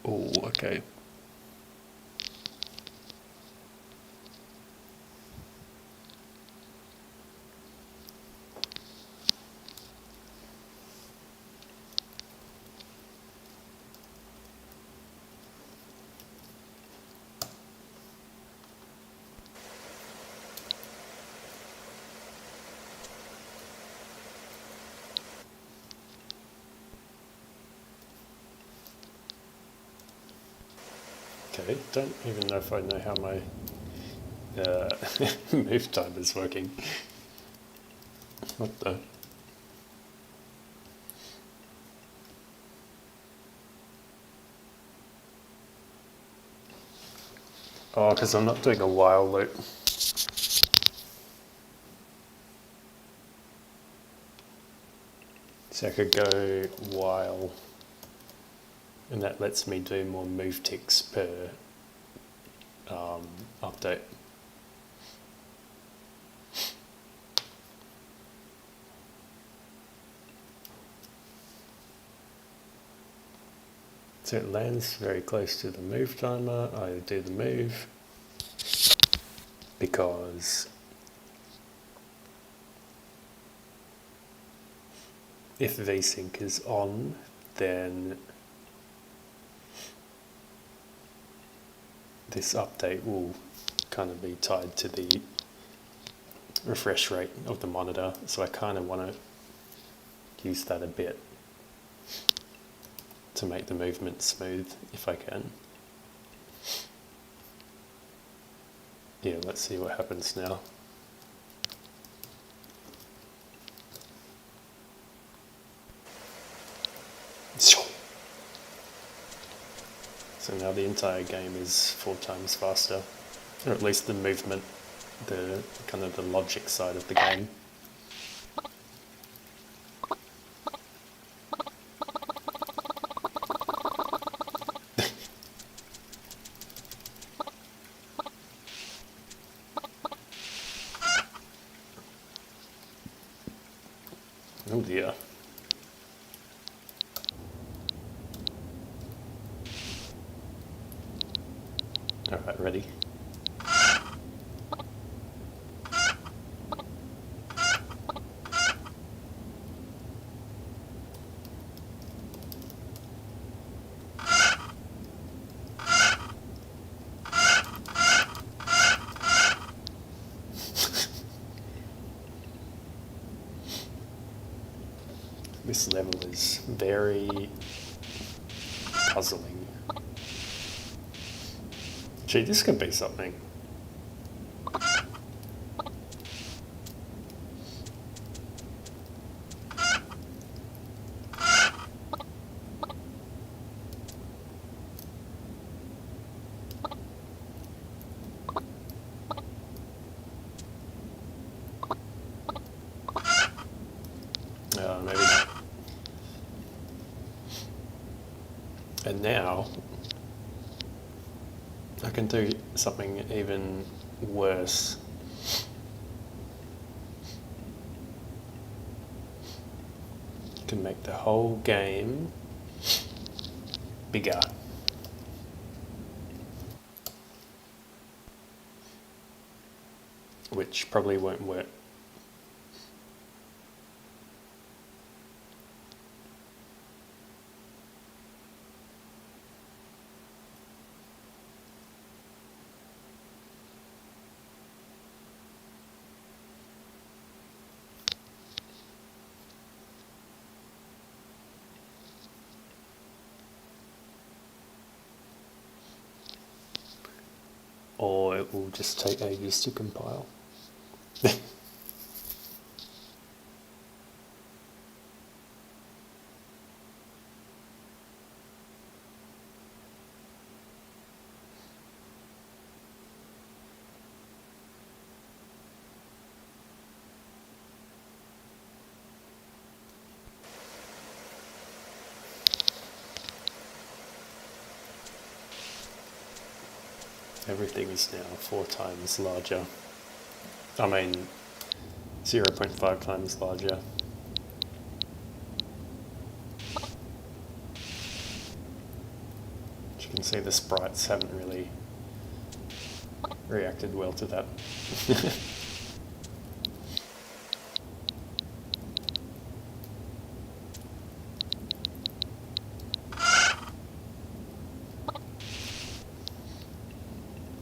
A: Oh, okay. Okay, don't even know if I know how my move timer is working. What the? Oh, because I'm not doing a while loop. So I could go while, and that lets me do more move ticks per update. So it lands very close to the move timer. I do the move because if VSync is on, then this update will kind of be tied to the refresh rate of the monitor. So I kind of want to use that a bit to make the movement smooth if I can. Yeah, let's see what happens now. So now the entire game is 4 times faster, or at least the movement, the kind of the logic side of the game. Oh dear. Alright, ready? This level is very puzzling. Gee, this could be something. Maybe not. And now I can do something even worse. I can make the whole game bigger. Which probably won't work. Or it will just take ages to compile. Everything is now 4 times larger. I mean, 0.5 times larger. As you can see, the sprites haven't really reacted well to that.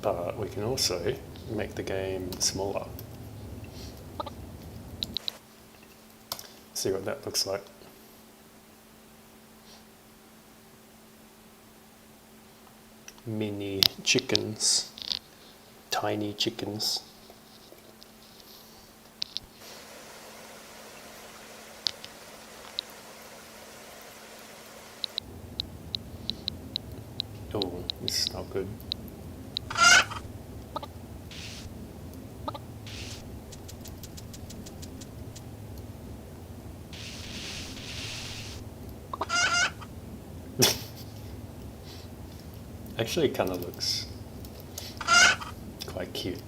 A: But we can also make the game smaller. See what that looks like. Mini chickens, tiny chickens. Oh, this is not good. Actually, it kind of looks quite cute.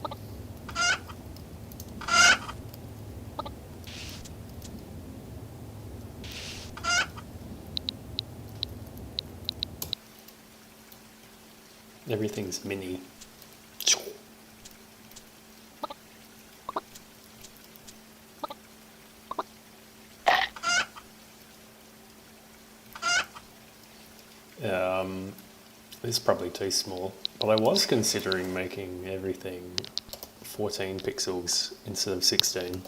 A: Everything's mini. This is probably too small, but I was considering making everything 14 pixels instead of 16.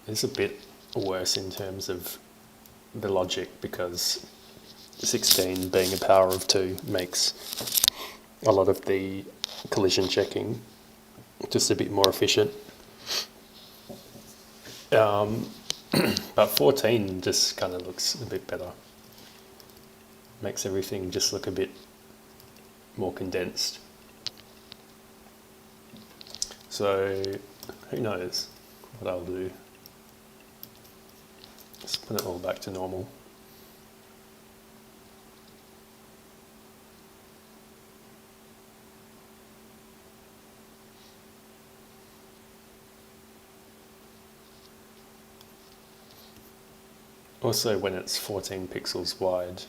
A: It's a bit worse in terms of the logic because 16 being a power of 2 makes a lot of the collision checking just a bit more efficient. But 14 just kind of looks a bit better. Makes everything just look a bit more condensed. So who knows what I'll do. Just put it all back to normal. Also, when it's 14 pixels wide,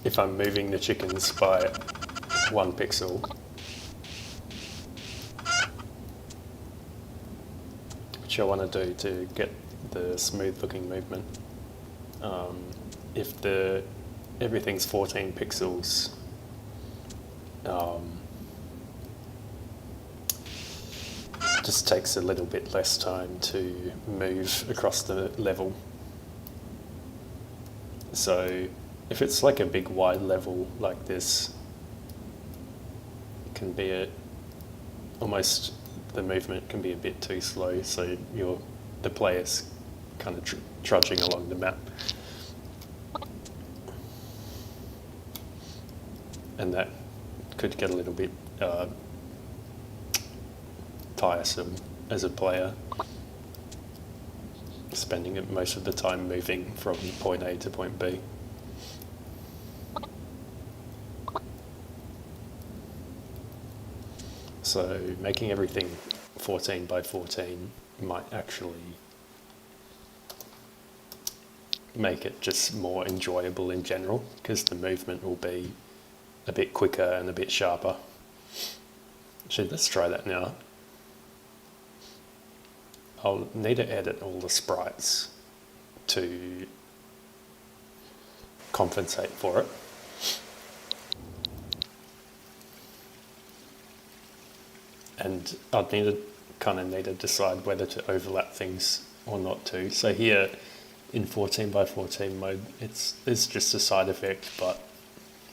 A: if I'm moving the chickens by 1 pixel, which I want to do to get the smooth looking movement, if everything's 14 pixels, just takes a little bit less time to move across the level. So if it's like a big wide level like this, it can be almost the movement can be a bit too slow, so the player's kind of trudging along the map. And that could get a little bit tiresome as a player, spending it most of the time moving from point A to point B. So making everything 14 by 14 might actually make it just more enjoyable in general, because the movement will be a bit quicker and a bit sharper. Actually, let's try that now. I'll need to edit all the sprites to compensate for it. And I'd need to decide whether to overlap things or not too. So here in 14 by 14 mode, it's just a side effect, but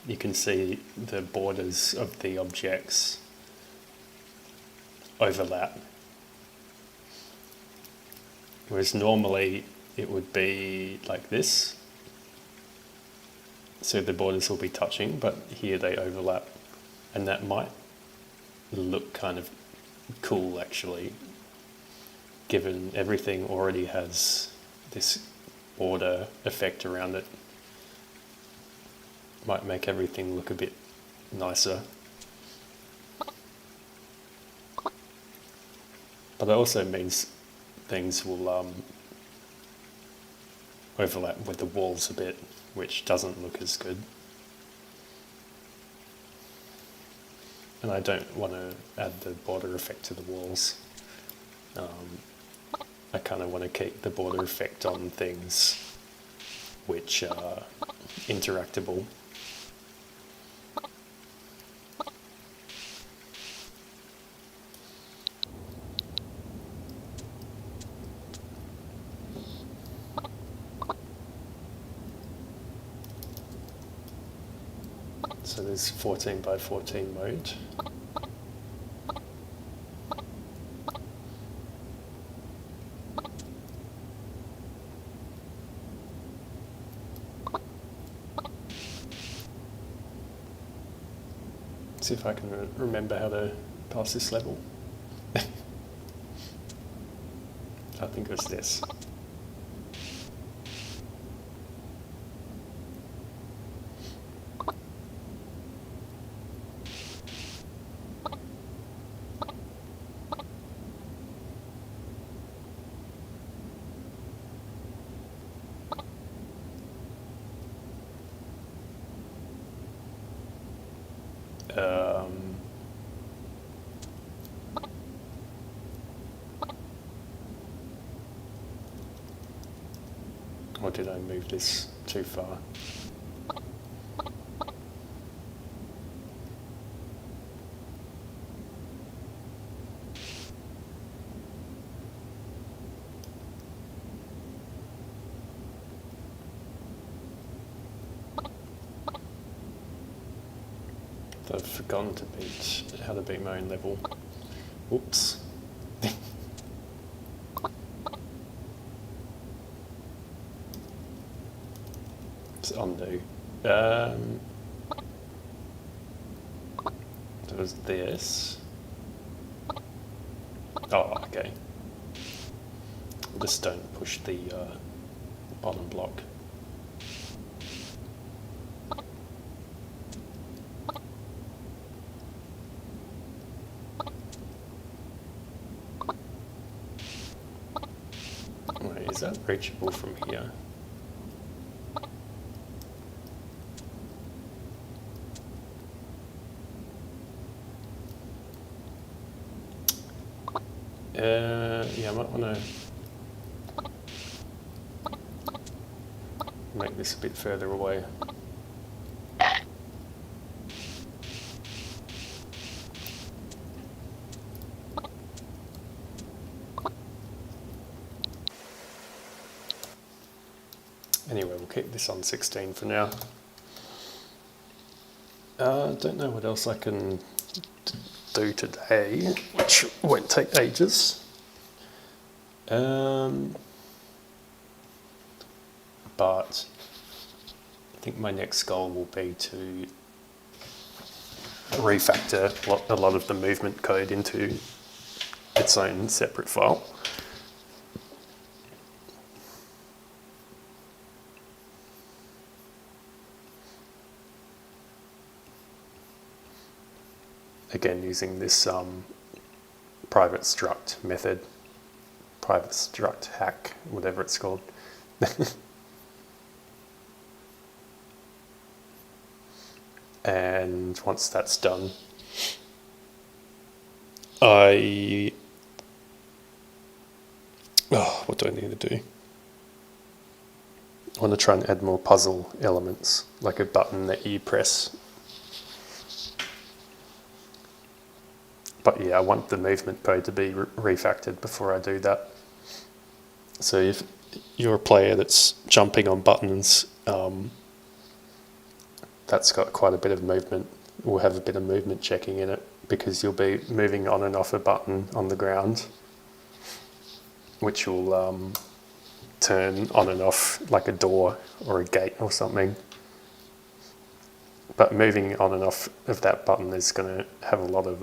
A: you can see the borders of the objects overlap. Whereas normally it would be like this. So the borders will be touching, but here they overlap. And that might look kind of cool actually, given everything already has this border effect around it. Might make everything look a bit nicer. But it also means things will overlap with the walls a bit, which doesn't look as good. And I don't want to add the border effect to the walls. I kind of want to keep the border effect on things which are interactable. So there's 14 by 14 mode. See if I can remember how to pass this level. I think it was this. Or did I move this too far? I've forgotten to beat how to beat my own level. Whoops. Let's undo. There was this. Oh, okay. Just don't push the bottom block. Wait, is that reachable from here? Yeah, I might want to make this a bit further away. Anyway, we'll keep this on 16 for now. Don't know what else I can do today, which won't take ages. But I think my next goal will be to refactor a lot of the movement code into its own separate file. Again, using this private struct method, private struct hack, whatever it's called. And once that's done, what do I need to do? I want to try and add more puzzle elements, like a button that you press. But yeah, I want the movement code to be refactored before I do that. So if you're a player that's jumping on buttons, that's got quite a bit of movement, will have a bit of movement checking in it, because you'll be moving on and off a button on the ground, which will turn on and off like a door or a gate or something. But moving on and off of that button is going to have a lot of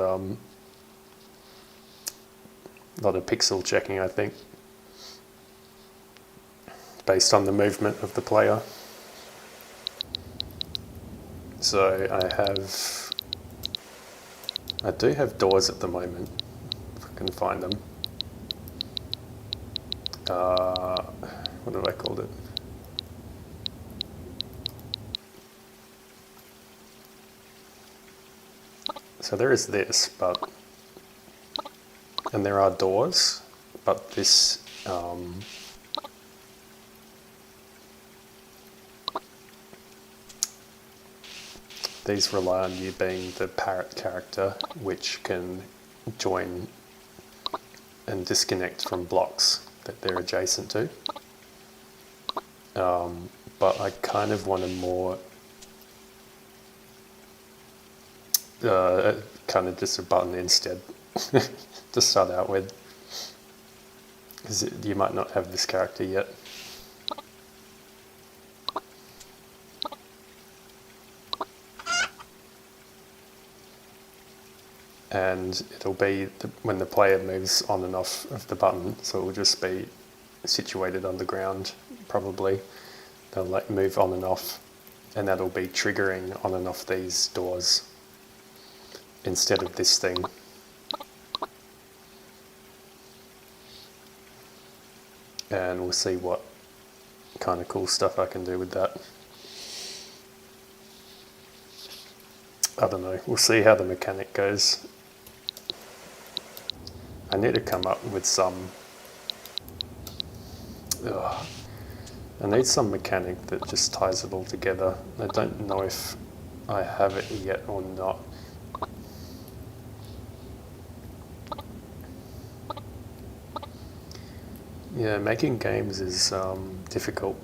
A: pixel checking, I think, based on the movement of the player. So I do have doors at the moment, if I can find them. What have I called it? So there is this, and there are doors, but this these rely on you being the parrot character, which can join and disconnect from blocks that they're adjacent to. But I kind of want a more kind of just a button instead to start out with, because you might not have this character yet. And it'll be when the player moves on and off of the button, so it will just be situated on the ground probably. They'll like move on and off, and that'll be triggering on and off these doors instead of this thing. And we'll see what kind of cool stuff I can do with that. I don't know, we'll see how the mechanic goes. I need to come up with some... I need some mechanic that just ties it all together. I don't know if I have it yet or not. Yeah, making games is difficult.